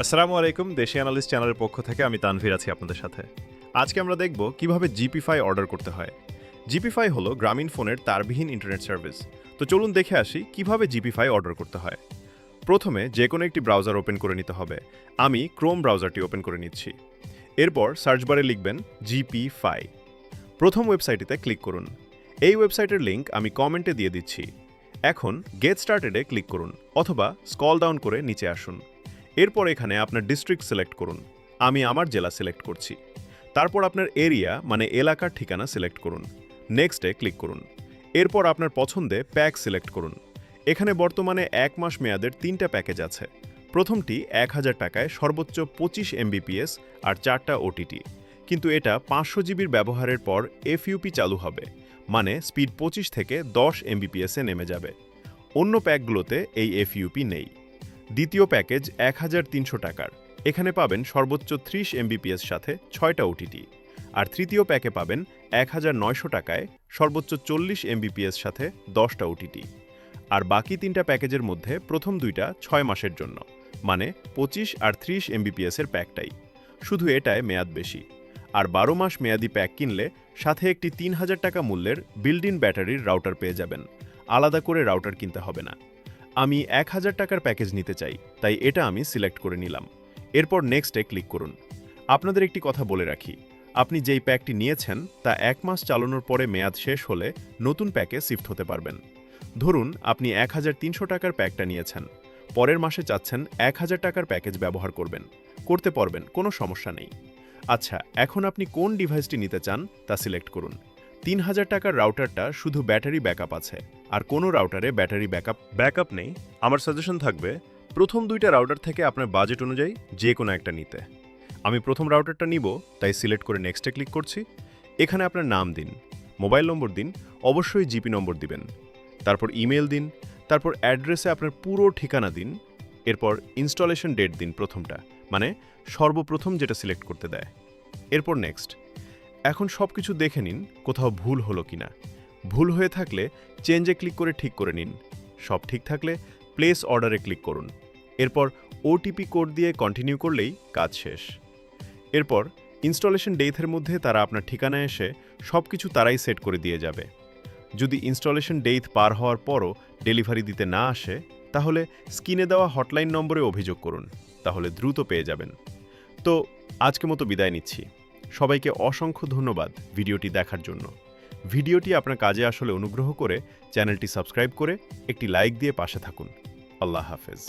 আসসালামু আলাইকুম। দেশি অ্যানালিস্ট চ্যানেলের পক্ষ থেকে আমি তানভীর আছি আপনাদের সাথে। আজকে আমরা দেখব কিভাবে জিপিফাই অর্ডার করতে হয়। জিপিফাই হলো গ্রামীণ ফোনের তারবিহীন ইন্টারনেট সার্ভিস। তো চলুন দেখে আসি কিভাবে জিপিফাই অর্ডার করতে হয়। প্রথমে যে কোনো একটি ব্রাউজার ওপেন করে নিতে হবে। আমি ক্রোম ব্রাউজারটি ওপেন করে নিচ্ছি। এরপর সার্চ বারে লিখবেন জিপিফাই। প্রথম ওয়েবসাইটটিতে ক্লিক করুন। এই ওয়েবসাইটের লিংক আমি কমেন্টে দিয়ে দিচ্ছি। এখন গেট স্টার্টেডে ক্লিক করুন অথবা স্ক্রল ডাউন করে নিচে আসুন। এরপর এখানে আপনার ডিস্ট্রিক্ট সিলেক্ট করুন। আমি আমার জেলা সিলেক্ট করছি। তারপর আপনার এরিয়া মানে এলাকার ঠিকানা সিলেক্ট করুন। নেক্সটে ক্লিক করুন। এরপর আপনার পছন্দে প্যাক সিলেক্ট করুন। এখানে বর্তমানে 1 মাস মেয়াদের 3টা প্যাকেজ আছে। প্রথমটি 1000 টাকায় সর্বোচ্চ 25 এমবিপিএস আর 4টা ওটিটি, কিন্তু এটা 500 জিবির ব্যবহারের পর এফইউপি চালু হবে, মানে স্পিড 25 থেকে 10 এমবিপিএসে নেমে যাবে। অন্য প্যাকগুলোতে এই এফইউপি নেই। দ্বিতীয় প্যাকেজ 1300 টাকার। এখানে পাবেন সর্বোচ্চ 30 এমবিপিএস সাথে 6টা ওটিটি। আর তৃতীয় প্যাকে পাবেন 1900 টাকায় সর্বোচ্চ 40 এমবিপিএস সাথে 10টা ওটিটি। আর বাকি 3টা প্যাকেজের মধ্যে প্রথম 2টা 6 মাসের জন্য, মানে 25 আর 30 এমবিপিএস এর প্যাকটাই। শুধু এটায় মেয়াদ বেশি। আর 12 মাস মেয়াদি প্যাক কিনলে সাথে একটি 3000 টাকা মূল্যের বিল্ড ইন ব্যাটারির রাউটার পেয়ে যাবেন। আলাদা করে রাউটার কিনতে হবে না। আমি 1000 টাকার প্যাকেজ নিতে চাই, তাই এটা আমি সিলেক্ট করে নিলাম। এরপর নেক্সটে ক্লিক করুন। আপনাদের একটি কথা বলে রাখি, আপনি যেই প্যাকটি নিয়েছেন তা 1 মাস চালানোর পরে মেয়াদ শেষ হলে নতুন প্যাকে শিফট হতে পারবেন। ধরুন আপনি 1300 টাকার প্যাকটা নিয়েছেন, পরের মাসে চাচ্ছেন 1000 টাকার প্যাকেজ ব্যবহার করতে পারবেন, কোনো সমস্যা নেই। আচ্ছা, এখন আপনি কোন ডিভাইসটি নিতে চান তা সিলেক্ট করুন। 3000 টাকার রাউটারটা শুধু ব্যাটারি ব্যাকআপ আছে, আর কোনো রাউটারে ব্যাটারি ব্যাকআপ নেই। আমার সাজেশন থাকবে প্রথম 2টা রাউটার থেকে আপনার বাজেট অনুযায়ী যে কোনো একটা নিতে। আমি প্রথম রাউটারটা নিব, তাই সিলেক্ট করে নেক্সটে ক্লিক করছি। এখানে আপনার নাম দিন, মোবাইল নম্বর দিন, অবশ্যই জিপি নম্বর দিবেন। তারপর ইমেল দিন, তারপর অ্যাড্রেসে আপনার পুরো ঠিকানা দিন। এরপর ইনস্টলেশন ডেট দিন প্রথমটা, মানে সর্বপ্রথম যেটা সিলেক্ট করতে দেয়। এরপর নেক্সট। এখন সবকিছু দেখে নিন কোথাও ভুল হলো কিনা। ভুল হয়ে থাকলে চেঞ্জে ক্লিক করে ঠিক করে নিন। সব ঠিক থাকলে প্লেস অর্ডারে ক্লিক করুন। এরপর ওটিপি কোড দিয়ে কন্টিনিউ করলেই কাজ শেষ। এরপর ইনস্টলেশন ডেটের মধ্যে তারা আপনার ঠিকানায় এসে সবকিছু তারাই সেট করে দিয়ে যাবে। যদি ইনস্টলেশন ডেট পার হওয়ার পরও ডেলিভারি দিতে না আসে, তাহলে স্ক্রিনে দেওয়া হটলাইন নম্বরে অভিযোগ করুন, তাহলে দ্রুত পেয়ে যাবেন। তো আজকের মতো বিদায় নিচ্ছি। সবাইকে অসংখ্য ধন্যবাদ ভিডিওটি দেখার জন্য। ভিডিওটি আপনার কাজে আসলে অনুগ্রহ করে চ্যানেলটি সাবস্ক্রাইব করে একটি লাইক দিয়ে পাশে থাকুন। আল্লাহ হাফেজ।